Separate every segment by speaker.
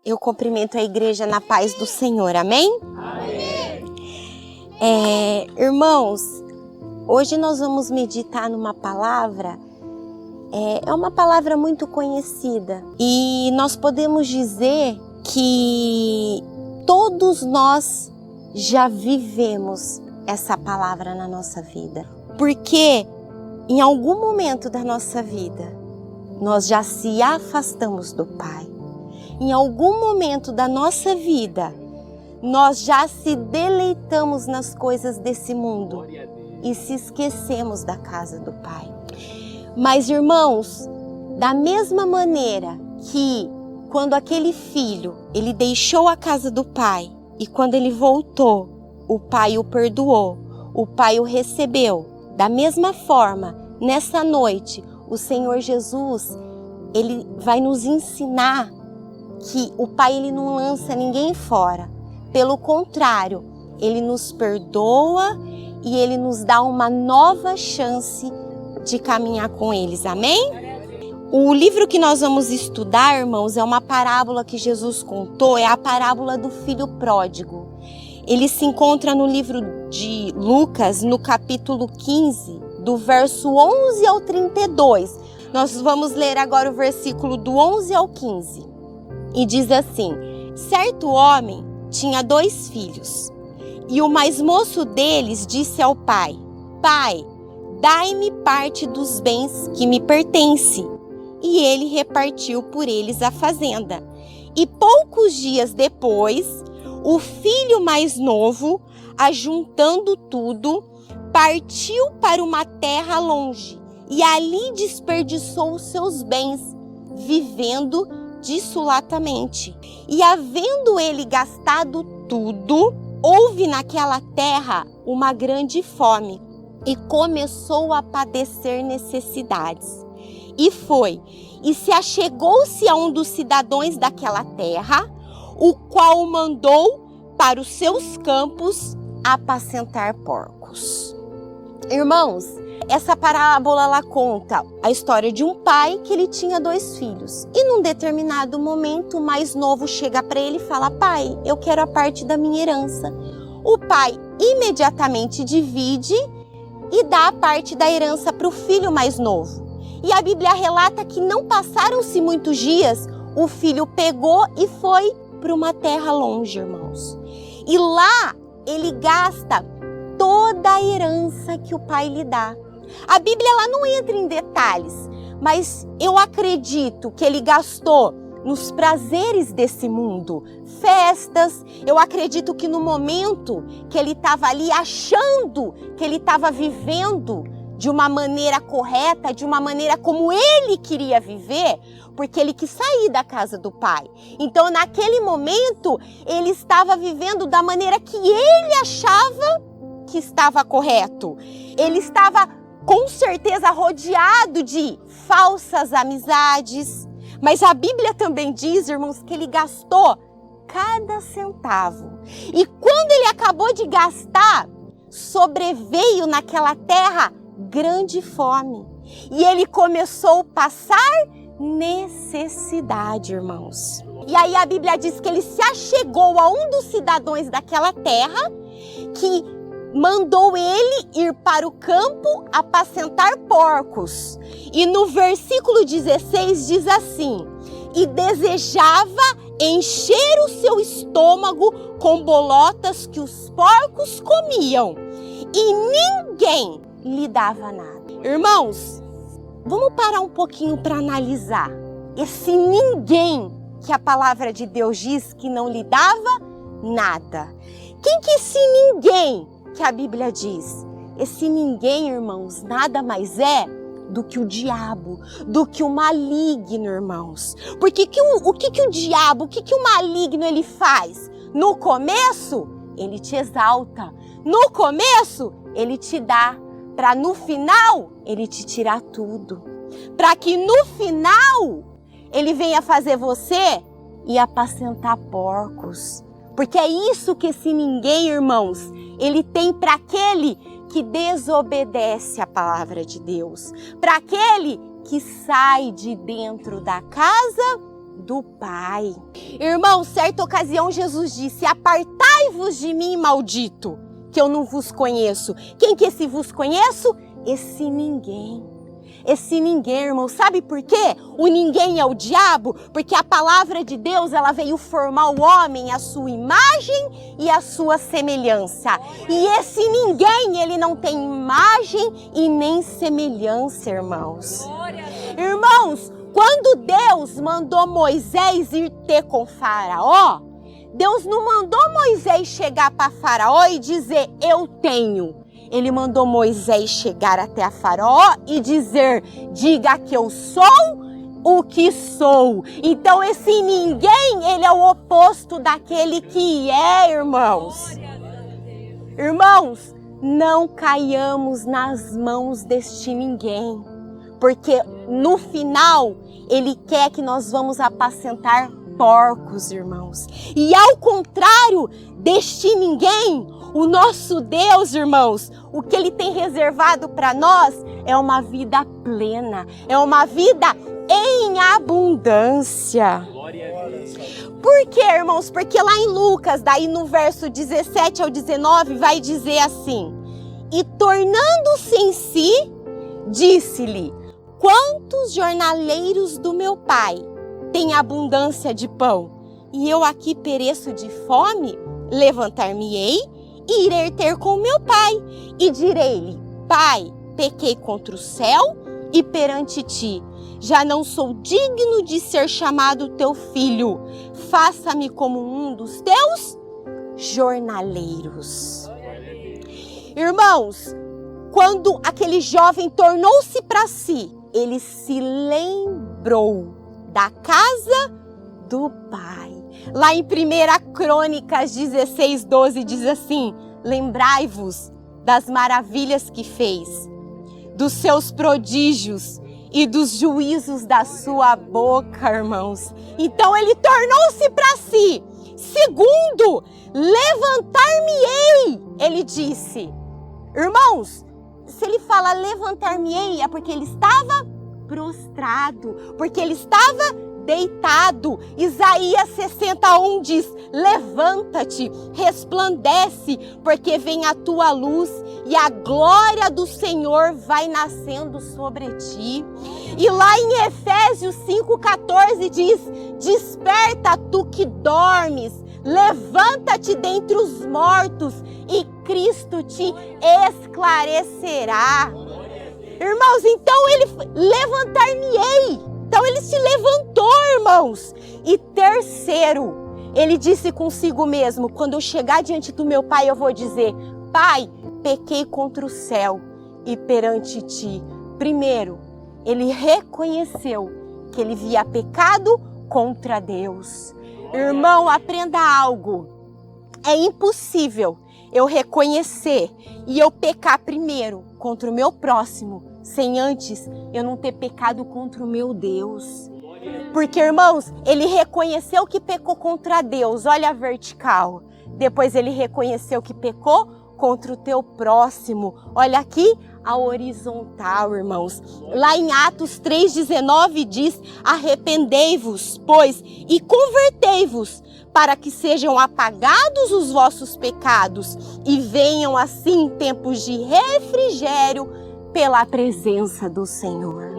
Speaker 1: Eu cumprimento a igreja na paz do Senhor, amém?
Speaker 2: Amém.
Speaker 1: Irmãos, hoje nós vamos meditar numa palavra, é uma palavra muito conhecida. E nós podemos dizer que todos nós já vivemos essa palavra na nossa vida. Porque em algum momento da nossa vida, nós já se afastamos do Pai. Em algum momento da nossa vida, nós já se deleitamos nas coisas desse mundo e se esquecemos da casa do Pai. Mas, irmãos, da mesma maneira que quando aquele filho, ele deixou a casa do Pai e quando ele voltou, o Pai o perdoou, o Pai o recebeu. Da mesma forma, nessa noite, o Senhor Jesus, ele vai nos ensinar que o Pai ele não lança ninguém fora. Pelo contrário, ele nos perdoa e ele nos dá uma nova chance de caminhar com eles. Amém? O livro que nós vamos estudar, irmãos, é uma parábola que Jesus contou, é a parábola do filho pródigo. Ele se encontra no livro de Lucas, no capítulo 15, do verso 11 ao 32. Nós vamos ler agora o versículo do 11 ao 15. E diz assim: certo homem tinha 2 filhos, e o mais moço deles disse ao pai: Pai, dai-me parte dos bens que me pertence. E ele repartiu por eles a fazenda. E poucos dias depois, o filho mais novo, ajuntando tudo, partiu para uma terra longe, e ali desperdiçou os seus bens, vivendo dissolatamente. E havendo ele gastado tudo, houve naquela terra uma grande fome, e começou a padecer necessidades. E se achegou-se a um dos cidadãos daquela terra, o qual o mandou para os seus campos apacentar porcos. Irmãos, essa parábola ela conta a história de um pai que ele tinha 2 filhos. E num determinado momento, o mais novo chega para ele e fala: Pai, eu quero a parte da minha herança. O pai imediatamente divide e dá a parte da herança para o filho mais novo. E a Bíblia relata que não passaram-se muitos dias, o filho pegou e foi para uma terra longe, irmãos. E lá ele gasta toda a herança que o pai lhe dá. A Bíblia ela não entra em detalhes, mas eu acredito que ele gastou nos prazeres desse mundo, festas. Eu acredito que no momento que ele estava ali achando que ele estava vivendo de uma maneira correta, de uma maneira como ele queria viver, porque ele quis sair da casa do pai. Então, naquele momento, ele estava vivendo da maneira que ele achava que estava correto. Ele estava com certeza rodeado de falsas amizades, mas a Bíblia também diz, irmãos, que ele gastou cada centavo. E quando ele acabou de gastar, sobreveio naquela terra grande fome. E ele começou a passar necessidade, irmãos. E aí a Bíblia diz que ele se achegou a um dos cidadãos daquela terra, que mandou ele ir para o campo apacentar porcos. E no versículo 16 diz assim: e desejava encher o seu estômago com bolotas que os porcos comiam, e ninguém lhe dava nada. Irmãos, vamos parar um pouquinho para analisar esse ninguém que a palavra de Deus diz que não lhe dava nada. Quem que é esse ninguém que a Bíblia diz? Esse ninguém, irmãos, nada mais é do que o diabo, do que o maligno, irmãos. Porque o que o diabo, o que o maligno ele faz? No começo, ele te exalta. No começo, ele te dá. Para no final, ele te tirar tudo. Para que no final, ele venha fazer você e apacentar porcos. Porque é isso que esse ninguém, irmãos, ele tem para aquele que desobedece a palavra de Deus. Para aquele que sai de dentro da casa do Pai. Irmão, certa ocasião Jesus disse: apartai-vos de mim, maldito, que eu não vos conheço. Quem que esse vos conheço? Esse ninguém. Esse ninguém, irmão, sabe por quê? O ninguém é o diabo, porque a palavra de Deus, ela veio formar o homem à sua imagem e à sua semelhança. E esse ninguém, ele não tem imagem e nem semelhança, irmãos. Irmãos, quando Deus mandou Moisés ir ter com Faraó, Deus não mandou Moisés chegar para Faraó e dizer: eu tenho. Ele mandou Moisés chegar até a Faraó e dizer: diga que eu sou o que sou. Então esse ninguém, ele é o oposto daquele que é, irmãos. Irmãos, não caiamos nas mãos deste ninguém, porque no final ele quer que nós vamos apacentar porcos, irmãos. E ao contrário deste ninguém, o nosso Deus, irmãos, o que Ele tem reservado para nós é uma vida plena, é uma vida em abundância. Por quê, irmãos? Porque lá em Lucas, daí no verso 17 ao 19, vai dizer assim: e tornando-se em si, disse-lhe: quantos jornaleiros do meu pai têm abundância de pão, e eu aqui pereço de fome? Levantar-me-ei e irei ter com meu pai, e direi-lhe: Pai, pequei contra o céu e perante ti, já não sou digno de ser chamado teu filho, faça-me como um dos teus jornaleiros. Irmãos, quando aquele jovem tornou-se para si, ele se lembrou da casa do pai. Lá em 1 Crônicas 16:12 diz assim: lembrai-vos das maravilhas que fez, dos seus prodígios e dos juízos da sua boca, irmãos. Então ele tornou-se para si. Segundo, levantar-me-ei, ele disse. Irmãos, se ele fala levantar-me-ei, é porque ele estava prostrado, porque ele estava deitado. Isaías 60:1 diz: levanta-te, resplandece, porque vem a tua luz e a glória do Senhor vai nascendo sobre ti. E lá em Efésios 5:14 diz: desperta tu que dormes, levanta-te dentre os mortos e Cristo te esclarecerá. Irmãos, então ele levantar-me-ei. Então ele se levantou, irmãos. E terceiro, ele disse consigo mesmo: quando eu chegar diante do meu pai, eu vou dizer: Pai, pequei contra o céu e perante ti. Primeiro, ele reconheceu que ele havia pecado contra Deus. Irmão, aprenda algo. É impossível eu reconhecer e eu pecar primeiro contra o meu próximo, sem antes eu não ter pecado contra o meu Deus. Porque, irmãos, ele reconheceu que pecou contra Deus, olha a vertical. Depois ele reconheceu que pecou contra o teu próximo. Olha aqui a horizontal, irmãos. Lá em Atos 3:19 diz: arrependei-vos, pois, e convertei-vos, para que sejam apagados os vossos pecados e venham assim tempos de refrigério pela presença do Senhor.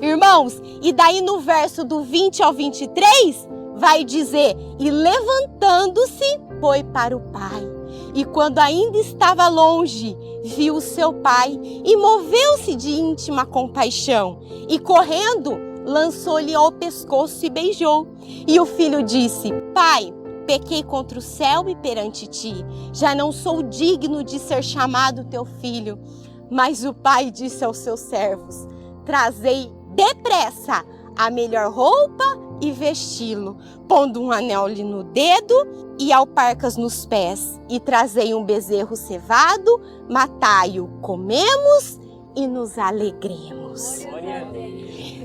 Speaker 1: Irmãos, e daí no verso do 20 ao 23 vai dizer: e levantando-se foi para o pai, e quando ainda estava longe, viu seu pai e moveu-se de íntima compaixão, e correndo lançou-lhe ao pescoço e beijou. E o filho disse: Pai, pequei contra o céu e perante ti, já não sou digno de ser chamado teu filho. Mas o pai disse aos seus servos: trazei depressa a melhor roupa e vesti-lo, pondo um anel-lhe no dedo e alparcas nos pés, e trazei um bezerro cevado, matai-o, comemos e nos alegremos.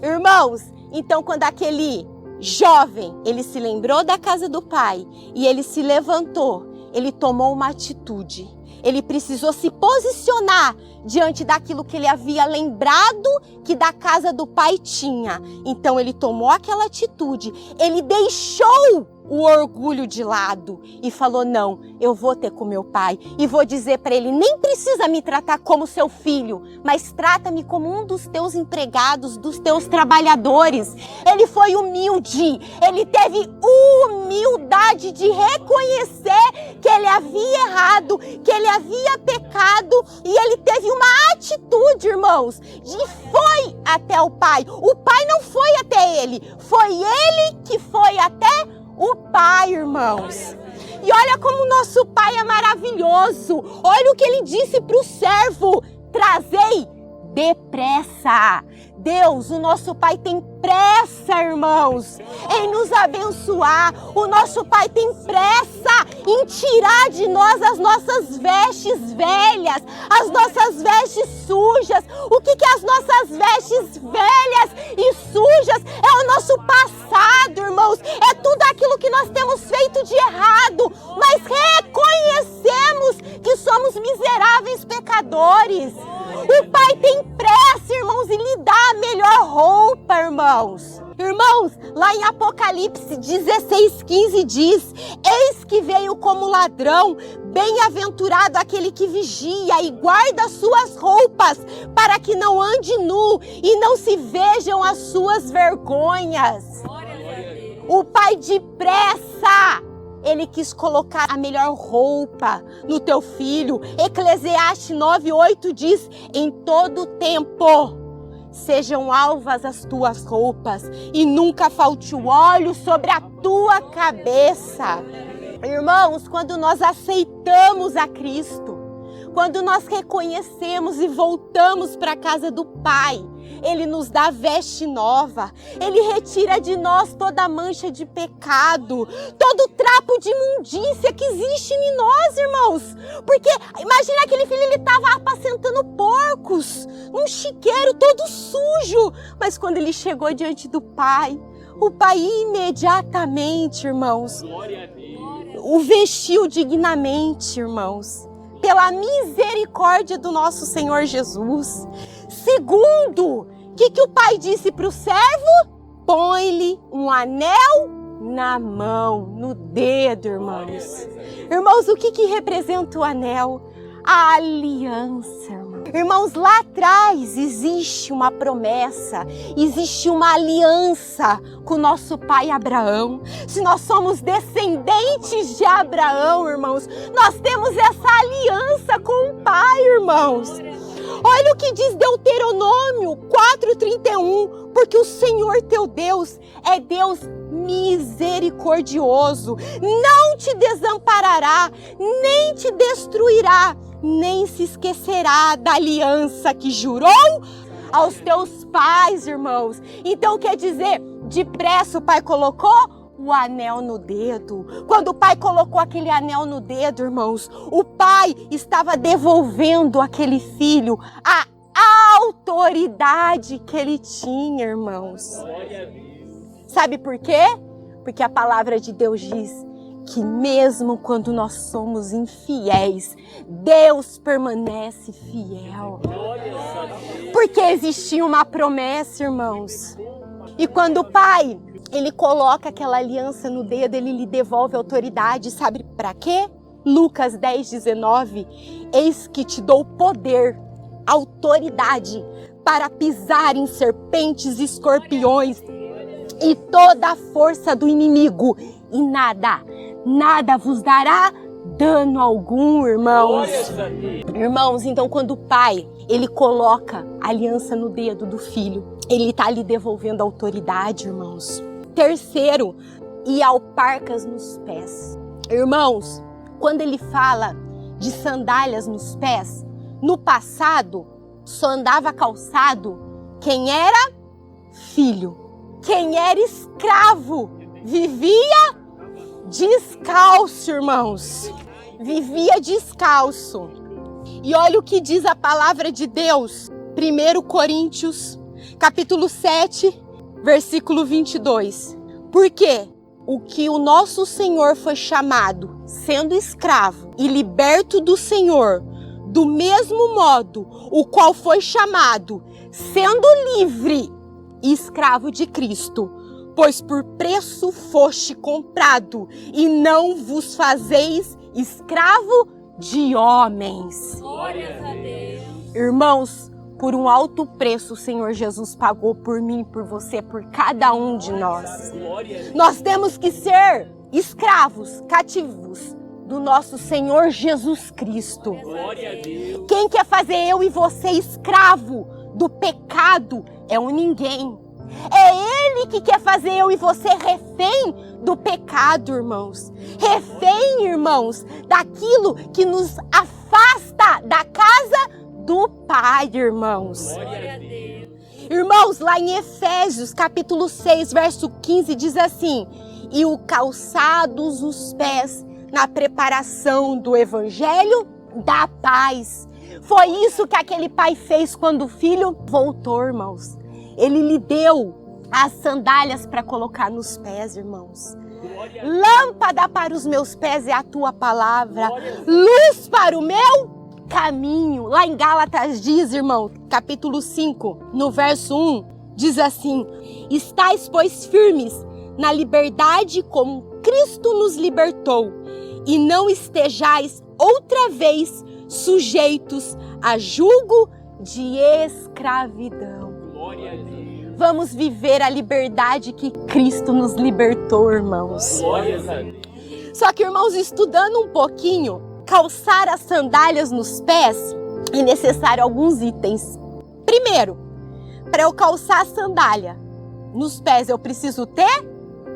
Speaker 1: Irmãos, então quando aquele jovem, ele se lembrou da casa do pai e ele se levantou, ele tomou uma atitude. ele precisou se posicionar diante daquilo que ele havia lembrado que da casa do pai tinha. Então ele tomou aquela atitude, ele deixou o orgulho de lado e falou: não, eu vou ter com meu pai e vou dizer para ele: nem precisa me tratar como seu filho, mas trata-me como um dos teus empregados, dos teus trabalhadores. Ele foi humilde, ele teve humildade de reconhecer que ele havia errado, que ele havia pecado, e ele teve uma atitude, irmãos, de foi até o pai. O pai não foi até ele, foi ele que foi até o pai, irmãos. E olha como o nosso pai é maravilhoso. Olha o que ele disse para o servo: trazei depressa. Deus, o nosso pai tem pressa, irmãos, em nos abençoar. O nosso pai tem pressa em tirar de nós as nossas vestes velhas, as nossas vestes sujas. O que é as nossas vestes velhas e sujas? É o nosso passado, irmãos. É tudo aquilo que nós temos feito de errado, mas reconhecemos que somos miseráveis pecadores. O pai tem pressa, irmãos, em lhe dar a melhor roupa, irmãos. Irmãos, lá em Apocalipse 16:15 diz: eis que veio como ladrão, bem-aventurado aquele que vigia e guarda suas roupas, para que não ande nu e não se vejam as suas vergonhas. O pai depressa, ele quis colocar a melhor roupa no teu filho. Eclesiastes 9:8 diz: em todo tempo sejam alvas as tuas roupas e nunca falte o óleo sobre a tua cabeça. Irmãos, quando nós aceitamos a Cristo, quando nós reconhecemos e voltamos para a casa do Pai, Ele nos dá veste nova, Ele retira de nós toda a mancha de pecado, todo o trapo de imundícia que existe em nós, irmãos. Porque imagina aquele filho, ele estava apacentando porcos, num chiqueiro todo sujo, mas quando ele chegou diante do Pai, o Pai imediatamente, irmãos, o vestiu dignamente, irmãos, pela misericórdia do nosso Senhor Jesus. Segundo, o que o pai disse para o servo? Põe-lhe um anel na mão, no dedo, irmãos. Irmãos, o que representa o anel? A aliança, irmãos. Irmãos, lá atrás existe uma promessa, existe uma aliança com o nosso pai Abraão. Se nós somos descendentes de Abraão, irmãos, nós temos essa aliança com o pai, irmãos. Olha o que diz Deuteronômio 4:31, porque o Senhor teu Deus é Deus misericordioso, não te desamparará, nem te destruirá, nem se esquecerá da aliança que jurou aos teus pais, irmãos. Então quer dizer, depressa o pai colocou o anel no dedo. Quando o pai colocou aquele anel no dedo, irmãos, o pai estava devolvendo àquele filho a autoridade que ele tinha, irmãos. Sabe por quê? Porque a palavra de Deus diz que mesmo quando nós somos infiéis, Deus permanece fiel. Porque existia uma promessa, irmãos. E quando o pai, ele coloca aquela aliança no dedo, ele lhe devolve a autoridade, sabe para quê? Lucas 10:19, eis que te dou poder, autoridade, para pisar em serpentes e escorpiões e toda a força do inimigo, e nada vos dará dano algum, irmãos. Irmãos, então quando o pai, ele coloca a aliança no dedo do filho, ele está lhe devolvendo a autoridade, irmãos. Terceiro, e alparcas nos pés. Irmãos, quando ele fala de sandálias nos pés, no passado só andava calçado quem era filho. Quem era escravo vivia descalço, irmãos. Vivia descalço. E olha o que diz a palavra de Deus. 1 Coríntios, capítulo 7, versículo 22. Porque o que o nosso Senhor foi chamado, sendo escravo e liberto do Senhor, do mesmo modo o qual foi chamado, sendo livre e escravo de Cristo. Pois por preço foste comprado, e não vos fazeis escravo de homens.
Speaker 2: Glórias a Deus.
Speaker 1: Irmãos, por um alto preço o Senhor Jesus pagou por mim, por você, por cada um de nós. Nós temos que ser escravos, cativos do nosso Senhor Jesus Cristo. Quem quer fazer eu e você escravo do pecado é um ninguém. É Ele que quer fazer eu e você refém do pecado, irmãos. Refém, irmãos, daquilo que nos afasta da casa do Pai, irmãos. Irmãos, lá em Efésios, capítulo 6, verso 15, diz assim: e o calçados os pés na preparação do evangelho da paz. Foi isso que aquele pai fez quando o filho voltou, irmãos. Ele lhe deu as sandálias para colocar nos pés, irmãos. Lâmpada para os meus pés é a tua palavra, luz para o meu caminho. Lá em Gálatas diz, irmão, capítulo 5, no verso 1, diz assim: estais, pois, firmes na liberdade como Cristo nos libertou, e não estejais outra vez sujeitos a julgo de escravidão. Vamos viver a liberdade que Cristo nos libertou, irmãos. Só que, irmãos, estudando um pouquinho, calçar as sandálias nos pés é necessário alguns itens. Primeiro, para eu calçar a sandália nos pés, eu preciso ter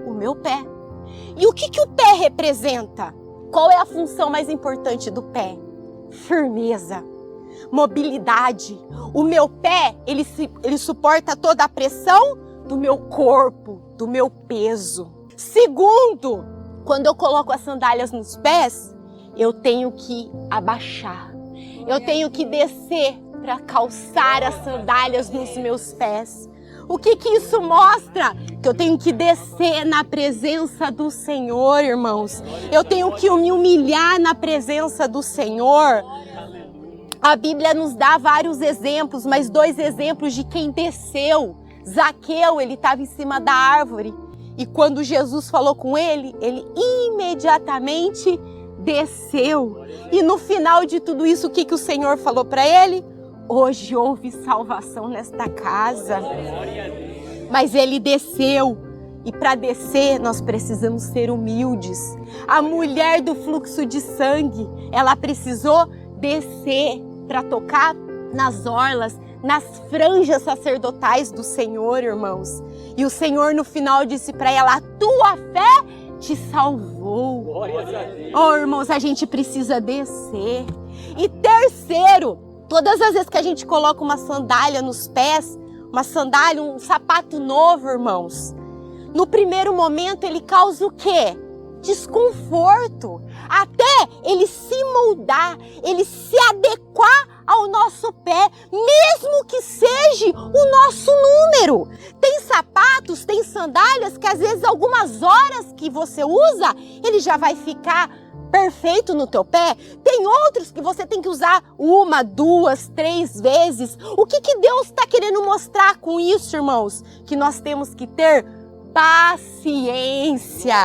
Speaker 1: o meu pé. E o que o pé representa? Qual é a função mais importante do pé? Firmeza, mobilidade. O meu pé, ele suporta toda a pressão do meu corpo, do meu peso. Segundo, quando eu coloco as sandálias nos pés, eu tenho que abaixar. Eu tenho que descer para calçar as sandálias nos meus pés. O que isso mostra? Que eu tenho que descer na presença do Senhor, irmãos. Eu tenho que me humilhar na presença do Senhor. A Bíblia nos dá vários exemplos, mas 2 exemplos de quem desceu. Zaqueu, ele estava em cima da árvore. E quando Jesus falou com ele, ele imediatamente desceu. E no final de tudo isso, o que o Senhor falou para ele? Hoje houve salvação nesta casa. Mas ele desceu. E para descer, nós precisamos ser humildes. A mulher do fluxo de sangue, ela precisou descer para tocar nas orlas, nas franjas sacerdotais do Senhor, irmãos. E o Senhor no final disse para ela: a tua fé te salvou. Oh, irmãos, a gente precisa descer. E terceiro, todas as vezes que a gente coloca uma sandália nos pés, uma sandália, um sapato novo, irmãos, no primeiro momento ele causa o quê? Desconforto, até ele se moldar, ele se adequar ao nosso pé, mesmo que seja o nosso número. Tem sapatos, tem sandálias que às vezes algumas horas que você usa, ele já vai ficar perfeito no teu pé. Tem outros que você tem que usar 1, 2, 3 vezes. O que Deus está querendo mostrar com isso, irmãos? Que nós temos que ter paciência.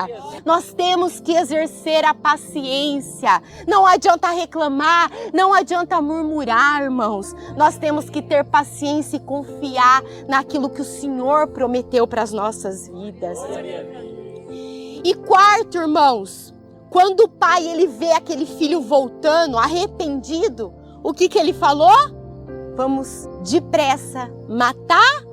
Speaker 1: Nós temos que exercer a paciência. Não adianta reclamar, não adianta murmurar, irmãos. Nós temos que ter paciência e confiar naquilo que o Senhor prometeu para as nossas vidas. E quarto, irmãos, quando o pai ele vê aquele filho voltando arrependido, o que ele falou? Vamos depressa matar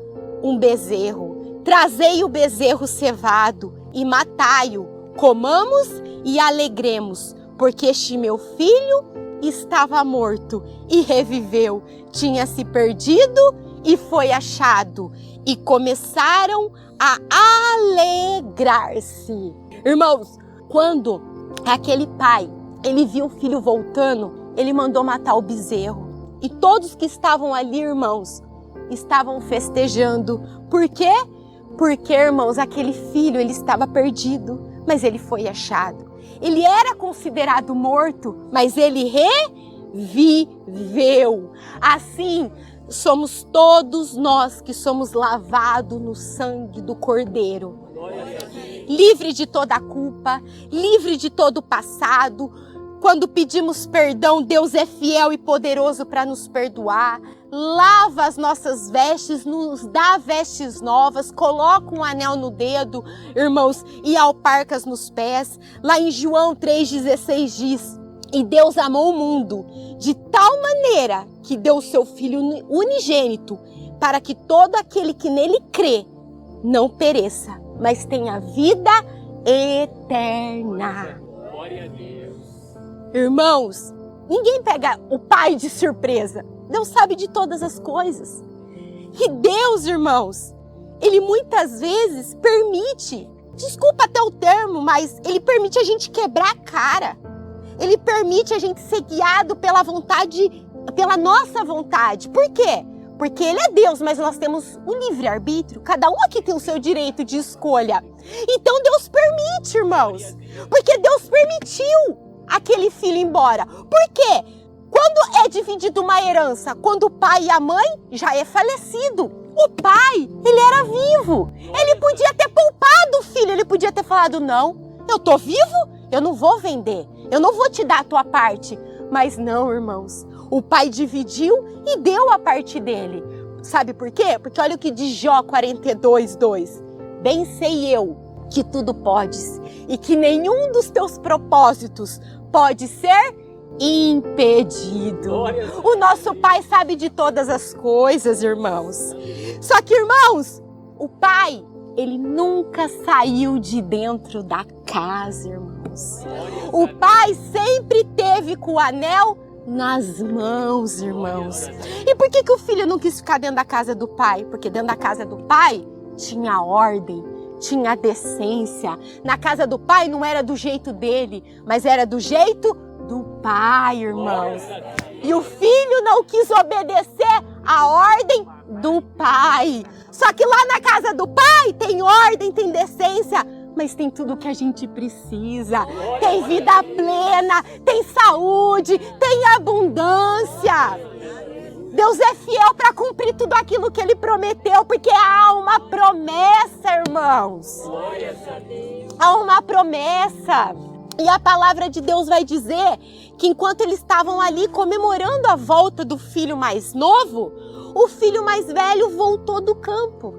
Speaker 1: um bezerro. Trazei o bezerro cevado e matai-o, comamos e alegremos, porque este meu filho estava morto e reviveu, tinha se perdido e foi achado. E começaram a alegrar-se. Irmãos, quando aquele pai, ele viu o filho voltando, ele mandou matar o bezerro. E todos que estavam ali, irmãos, estavam festejando. Por quê? Porque, irmãos, aquele filho, ele estava perdido. mas ele foi achado. Ele era considerado morto, mas ele reviveu. Assim, somos todos nós que somos lavados no sangue do Cordeiro. Livre de toda a culpa, livre de todo o passado. Quando pedimos perdão, Deus é fiel e poderoso para nos perdoar. Lava as nossas vestes, nos dá vestes novas, coloca um anel no dedo, irmãos, e alparcas nos pés. Lá em João 3,16 diz: e Deus amou o mundo de tal maneira que deu o seu Filho unigênito, para que todo aquele que nele crê não pereça, mas tenha vida eterna.
Speaker 2: Glória a Deus.
Speaker 1: Irmãos, ninguém pega o Pai de surpresa. Deus sabe de todas as coisas. E Deus, irmãos, Ele muitas vezes permite, desculpa até o termo, mas Ele permite a gente quebrar a cara. Ele permite a gente ser guiado pela vontade, pela nossa vontade. Por quê? Porque Ele é Deus, mas nós temos um livre-arbítrio. Cada um aqui tem o seu direito de escolha. Então Deus permite, irmãos. Porque Deus permitiu aquele filho ir embora. Por quê? Quando é dividida uma herança, quando o pai e a mãe já é falecido. O pai, ele era vivo. Ele podia ter poupado o filho. Ele podia ter falado: não, eu tô vivo, eu não vou vender. Eu não vou te dar a tua parte. Mas não, irmãos. O pai dividiu e deu a parte dele. Sabe por quê? Porque olha o que diz Jó 42:2. Bem sei eu que tudo podes e que nenhum dos teus propósitos pode ser impedido. O nosso Pai sabe de todas as coisas, irmãos. Só que, irmãos, o Pai, ele nunca saiu de dentro da casa, irmãos. O Pai sempre teve com o anel nas mãos, irmãos. E por que o filho não quis ficar dentro da casa do pai? Porque dentro da casa do pai tinha ordem, tinha decência. Na casa do pai não era do jeito dele, mas era do jeito do pai, irmãos. E o filho não quis obedecer a ordem do pai. Só que lá na casa do pai tem ordem, tem decência, mas tem tudo que a gente precisa. Tem vida plena, tem saúde, tem abundância. Deus é fiel para cumprir tudo aquilo que Ele prometeu, porque há uma promessa, irmãos. Há uma promessa. E a palavra de Deus vai dizer que enquanto eles estavam ali comemorando a volta do filho mais novo, o filho mais velho voltou do campo.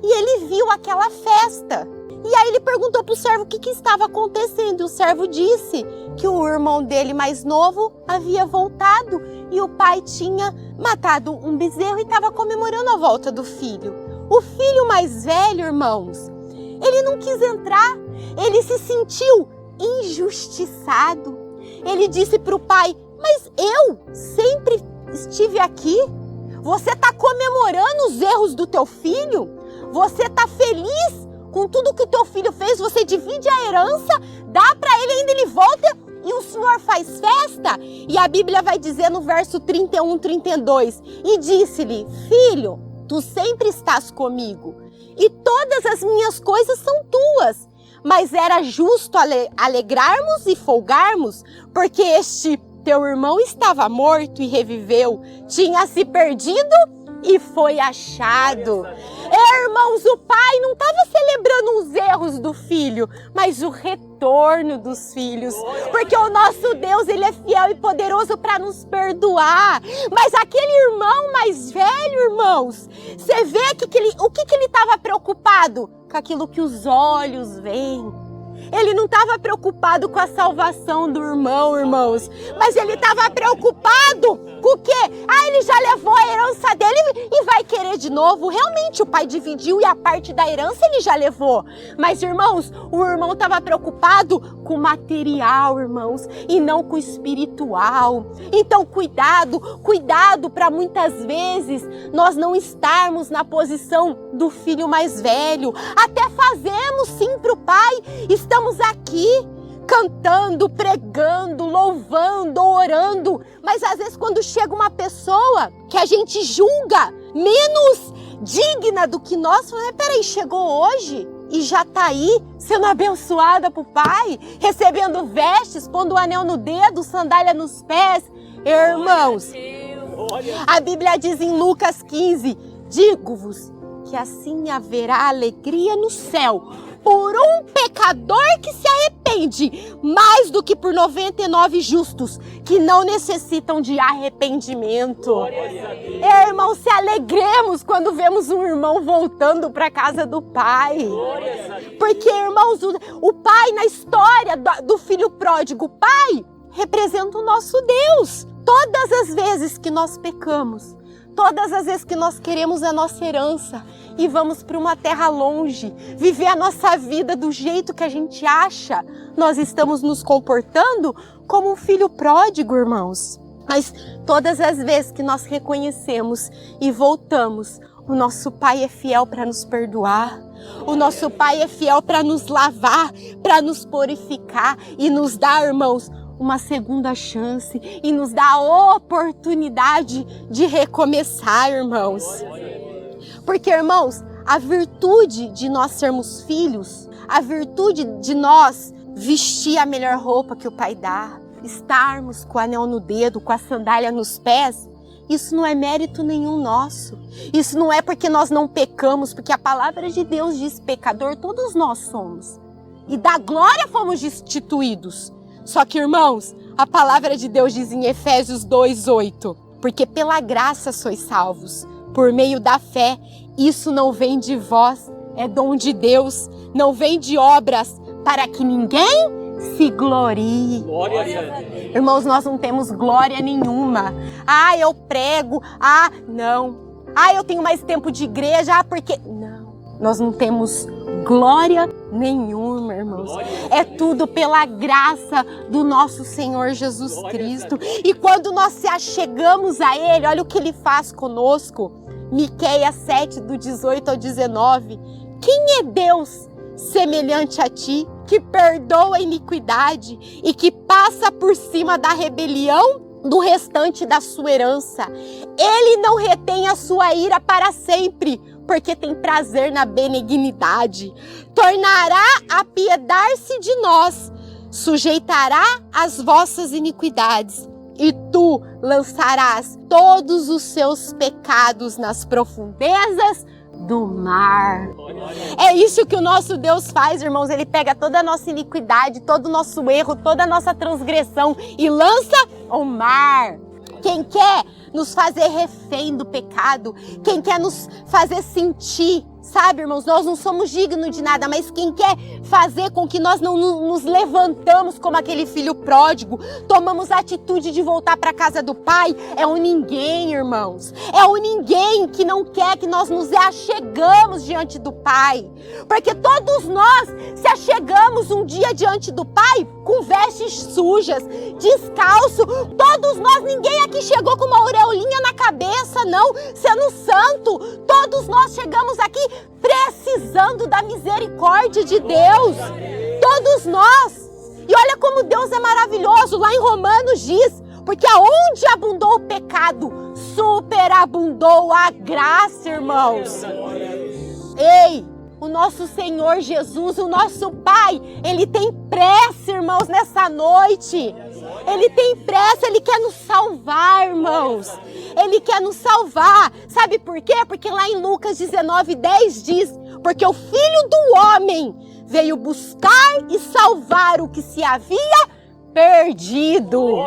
Speaker 1: E ele viu aquela festa. E aí ele perguntou para o servo o que estava acontecendo. E o servo disse que o irmão dele mais novo havia voltado e o pai tinha matado um bezerro e estava comemorando a volta do filho. O filho mais velho, irmãos, ele não quis entrar. Ele se sentiu injustiçado. Ele disse para o pai: mas eu sempre estive aqui. Você está comemorando os erros do teu filho? Você está feliz com tudo que o teu filho fez? Você divide a herança, dá para ele, ainda ele volta e o Senhor faz festa? E a Bíblia vai dizer no verso 31, 32, e disse-lhe: filho, tu sempre estás comigo e todas as minhas coisas são tuas. Mas era justo alegrarmos e folgarmos, porque este teu irmão estava morto e reviveu, tinha se perdido e foi achado. Irmãos, o pai não estava celebrando os erros do filho, mas o retorno dos filhos. Porque o nosso Deus, Ele é fiel e poderoso para nos perdoar. Mas aquele irmão mais velho, irmãos, você vê que o que ele estava preocupado? Com aquilo que os olhos veem. Ele não estava preocupado com a salvação do irmão, irmãos. Mas ele estava preocupado com o quê? Ele já levou a herança dele e vai querer de novo. Realmente, o pai dividiu e a parte da herança ele já levou. Mas, irmãos, o irmão estava preocupado com o material, irmãos, e não com o espiritual. Então, cuidado para muitas vezes nós não estarmos na posição do filho mais velho. Até fazemos sim para o pai. Estamos aqui cantando, pregando, louvando, orando. Mas às vezes quando chega uma pessoa que a gente julga menos digna do que nós, peraí, chegou hoje e já está aí sendo abençoada por pai, recebendo vestes, pondo o anel no dedo, sandália nos pés. Irmãos, a Bíblia diz em Lucas 15, digo-vos que assim haverá alegria no céu por um pecador que se arrepende, mais do que por 99 justos que não necessitam de arrependimento. Irmãos, se alegremos quando vemos um irmão voltando para a casa do pai. Porque, irmãos, o pai na história do filho pródigo, o pai representa o nosso Deus. Todas as vezes que nós pecamos, todas as vezes que nós queremos a nossa herança e vamos para uma terra longe, viver a nossa vida do jeito que a gente acha, nós estamos nos comportando como um filho pródigo, irmãos. Mas todas as vezes que nós reconhecemos e voltamos, o nosso Pai é fiel para nos perdoar. O nosso Pai é fiel para nos lavar, para nos purificar e nos dar, irmãos, uma segunda chance e nos dá a oportunidade de recomeçar, irmãos. Porque, irmãos, a virtude de nós sermos filhos, a virtude de nós vestir a melhor roupa que o Pai dá, estarmos com o anel no dedo, com a sandália nos pés, isso não é mérito nenhum nosso. Isso não é porque nós não pecamos, porque a palavra de Deus diz pecador, todos nós somos. E da glória fomos destituídos. Só que, irmãos, a palavra de Deus diz em Efésios 2:8, porque pela graça sois salvos, por meio da fé. Isso não vem de vós, é dom de Deus, não vem de obras, para que ninguém se glorie. Irmãos, nós não temos glória nenhuma. Ah, eu prego, não. Eu tenho mais tempo de igreja, porque... Não, nós não temos glória nenhuma, irmãos. É tudo pela graça do nosso Senhor Jesus Cristo. E quando nós se achegamos a Ele, olha o que Ele faz conosco. Miqueias 7, do 18 ao 19. Quem é Deus semelhante a ti, que perdoa a iniquidade e que passa por cima da rebelião do restante da sua herança? Ele não retém a sua ira para sempre, porque tem prazer na benignidade. Tornará a apiedar-se de nós, sujeitará as vossas iniquidades, e tu lançarás todos os seus pecados nas profundezas do mar. É isso que o nosso Deus faz, irmãos. Ele pega toda a nossa iniquidade, todo o nosso erro, toda a nossa transgressão e lança ao mar. Quem quer nos fazer refém do pecado, quem quer nos fazer sentir, sabe, irmãos, nós não somos dignos de nada, mas quem quer fazer com que nós não nos levantamos como aquele filho pródigo, tomamos a atitude de voltar para a casa do Pai, é o ninguém, irmãos. É o ninguém que não quer que nós nos achegamos diante do Pai. Porque todos nós se achegamos um dia diante do Pai com vestes sujas, descalço. Todos nós, ninguém aqui chegou com uma aureolinha na cabeça, não, sendo santo. Todos nós chegamos aqui precisando da misericórdia de Deus. Todos nós. E olha como Deus é maravilhoso. Lá em Romanos diz, porque aonde abundou o pecado, superabundou a graça, irmãos. Ei, o nosso Senhor Jesus, o nosso Pai, Ele tem pressa, irmãos, nessa noite. Ele tem pressa, Ele quer nos salvar, irmãos. Ele quer nos salvar. Sabe por quê? Porque lá em Lucas 19:10 diz, porque o Filho do Homem veio buscar e salvar o que se havia perdido.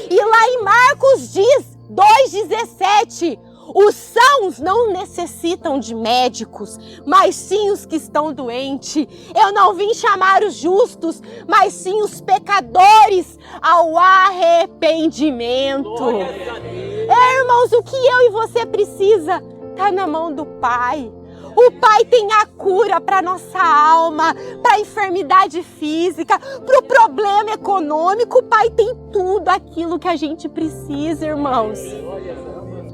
Speaker 1: E lá em Marcos diz, 2:17, os sãos não necessitam de médicos, mas sim os que estão doentes. Eu não vim chamar os justos, mas sim os pecadores ao arrependimento. Irmãos, o que eu e você precisa está na mão do Pai. O Pai tem a cura para nossa alma, para a enfermidade física, para o problema econômico. O Pai tem tudo aquilo que a gente precisa, irmãos.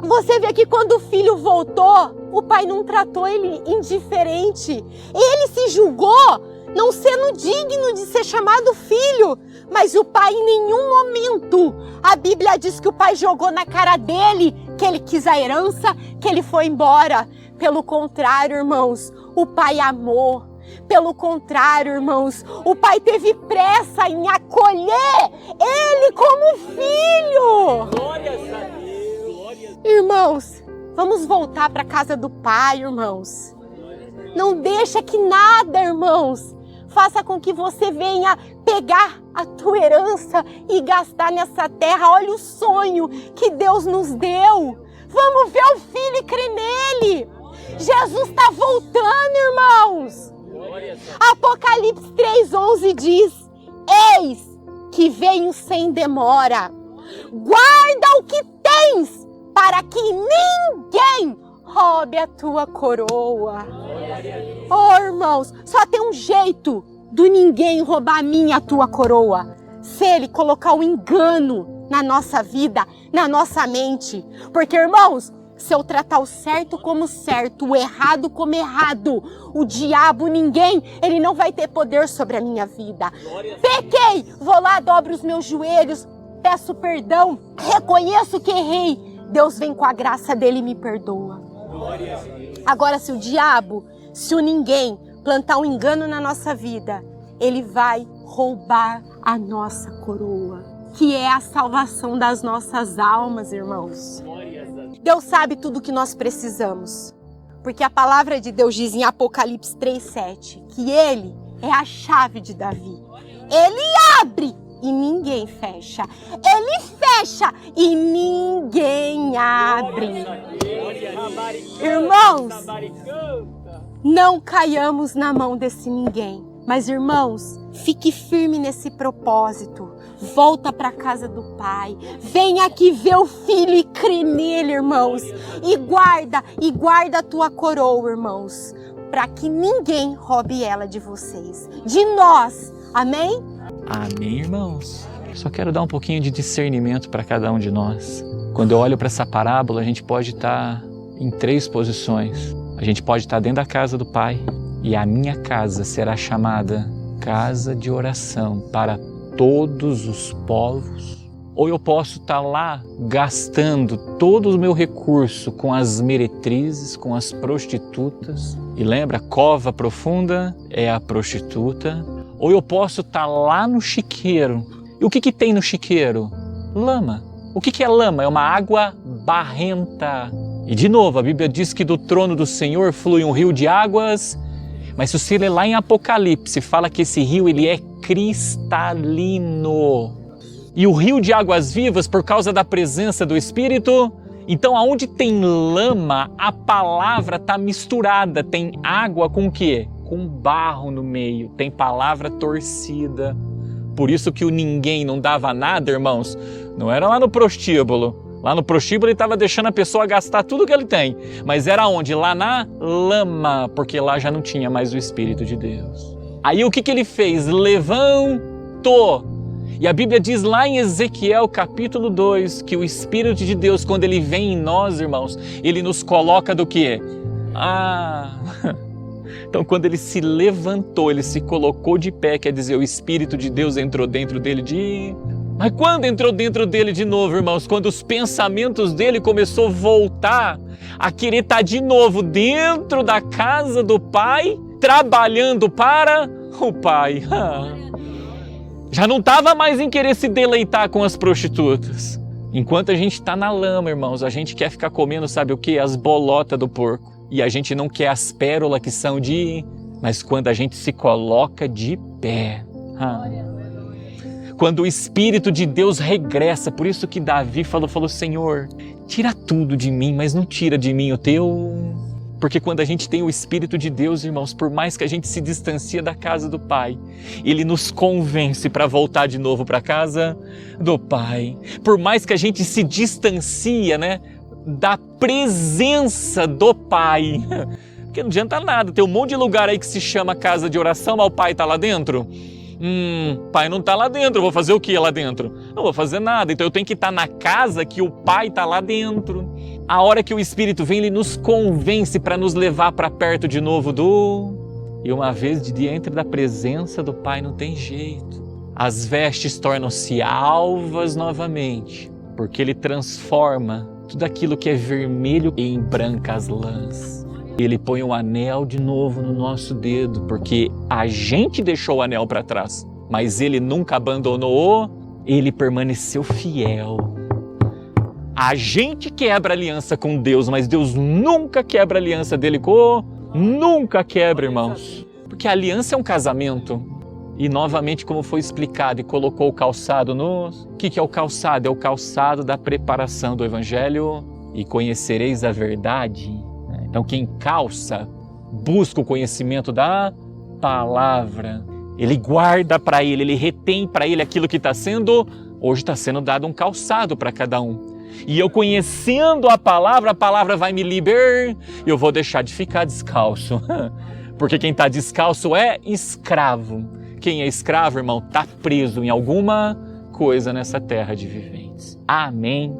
Speaker 1: Você vê que quando o filho voltou, o pai não tratou ele indiferente. Ele se julgou não sendo digno de ser chamado filho. Mas o pai em nenhum momento, a Bíblia diz que o pai jogou na cara dele que ele quis a herança, que ele foi embora. Pelo contrário, irmãos, o pai amou. Pelo contrário, irmãos, o pai teve pressa em acolher ele como filho.
Speaker 2: Glórias a Deus. Glórias.
Speaker 1: Irmãos, vamos voltar para a casa do pai, irmãos. Não deixa que nada, irmãos, faça com que você venha pegar a tua herança e gastar nessa terra. Olha o sonho que Deus nos deu. Vamos ver o filho e crer nele. Jesus está voltando, irmãos. Apocalipse 3:11 diz: eis que venho sem demora. Guarda o que tens, para que ninguém roube a tua coroa. Oh, irmãos, só tem um jeito do ninguém roubar a minha, a tua coroa. Se ele colocar o engano na nossa vida, na nossa mente. Porque, irmãos, se eu tratar o certo como certo, o errado como errado, o diabo, ninguém, ele não vai ter poder sobre a minha vida. Pequei, vou lá, dobro os meus joelhos, peço perdão, reconheço que errei. Deus vem com a graça dele e me perdoa. Agora, se o diabo, se o ninguém plantar um engano na nossa vida, ele vai roubar a nossa coroa, que é a salvação das nossas almas, irmãos. Deus sabe tudo o que nós precisamos, porque a palavra de Deus diz em Apocalipse 3:7 que ele é a chave de Davi. Ele abre e ninguém fecha. Ele fecha e ninguém abre. Irmãos, não caiamos na mão desse ninguém. Mas, irmãos, fique firme nesse propósito. Volta para a casa do Pai. Vem aqui ver o filho e crê nele, irmãos. E guarda a tua coroa, irmãos, para que ninguém roube ela de vocês, de nós. Amém?
Speaker 3: Amém, irmãos. Só quero dar um pouquinho de discernimento para cada um de nós. Quando eu olho para essa parábola, a gente pode estar em 3 posições. A gente pode estar dentro da casa do Pai, e a minha casa será chamada casa de oração para todos os povos. Ou eu posso estar lá gastando todo o meu recurso com as meretrizes, com as prostitutas. E lembra, cova profunda é a prostituta. Ou eu posso estar lá no chiqueiro. E o que tem no chiqueiro? Lama. O que é lama? É uma água barrenta. E de novo, a Bíblia diz que do trono do Senhor flui um rio de águas. Mas se você ler lá em Apocalipse, fala que esse rio ele é cristalino. E o rio de águas vivas, por causa da presença do Espírito, então aonde tem lama, a palavra está misturada. Tem água com o quê? Com barro no meio. Tem palavra torcida. Por isso que o ninguém não dava nada, irmãos. Não era lá no prostíbulo. Lá no prostíbulo ele estava deixando a pessoa gastar tudo que ele tem. Mas era onde? Lá na lama, porque lá já não tinha mais o Espírito de Deus. Aí o que ele fez? Levantou. E a Bíblia diz lá em Ezequiel capítulo 2 que o Espírito de Deus, quando ele vem em nós, irmãos, ele nos coloca do quê? Então quando ele se levantou, ele se colocou de pé, quer dizer, o Espírito de Deus entrou dentro dele Mas quando entrou dentro dele de novo, irmãos? Quando os pensamentos dele começou a voltar a querer estar de novo dentro da casa do Pai, trabalhando para o Pai. Já não estava mais em querer se deleitar com as prostitutas. Enquanto a gente está na lama, irmãos, a gente quer ficar comendo, sabe o quê? As bolotas do porco. E a gente não quer as pérolas que são de... Mas quando a gente se coloca de pé... Quando o Espírito de Deus regressa, por isso que Davi falou, Senhor, tira tudo de mim, mas não tira de mim o teu... Porque quando a gente tem o Espírito de Deus, irmãos, por mais que a gente se distancie da casa do Pai, Ele nos convence para voltar de novo para a casa do Pai. Por mais que a gente se distancie, da presença do Pai. Porque não adianta nada, tem um monte de lugar aí que se chama casa de oração, mas o Pai está lá dentro. Pai não está lá dentro, eu vou fazer o que lá dentro? Não vou fazer nada, então eu tenho que estar na casa que o Pai está lá dentro. A hora que o Espírito vem, Ele nos convence para nos levar para perto de novo E uma vez de diante da presença do Pai não tem jeito. As vestes tornam-se alvas novamente, porque Ele transforma tudo aquilo que é vermelho em brancas lãs. Ele põe um anel de novo no nosso dedo, porque a gente deixou o anel para trás, mas Ele nunca abandonou, Ele permaneceu fiel. A gente quebra aliança com Deus, mas Deus nunca quebra a aliança dele com... Nunca quebra, irmãos. Porque a aliança é um casamento. E novamente, como foi explicado, e colocou o calçado no... O que é o calçado? É o calçado da preparação do Evangelho. E conhecereis a verdade. Então quem calça, busca o conhecimento da palavra. Ele guarda para ele retém para ele aquilo que está sendo... Hoje está sendo dado um calçado para cada um. E eu conhecendo a palavra vai me libertar. Eu vou deixar de ficar descalço. Porque quem está descalço é escravo. Quem é escravo, irmão, está preso em alguma coisa nessa terra de viventes. Amém.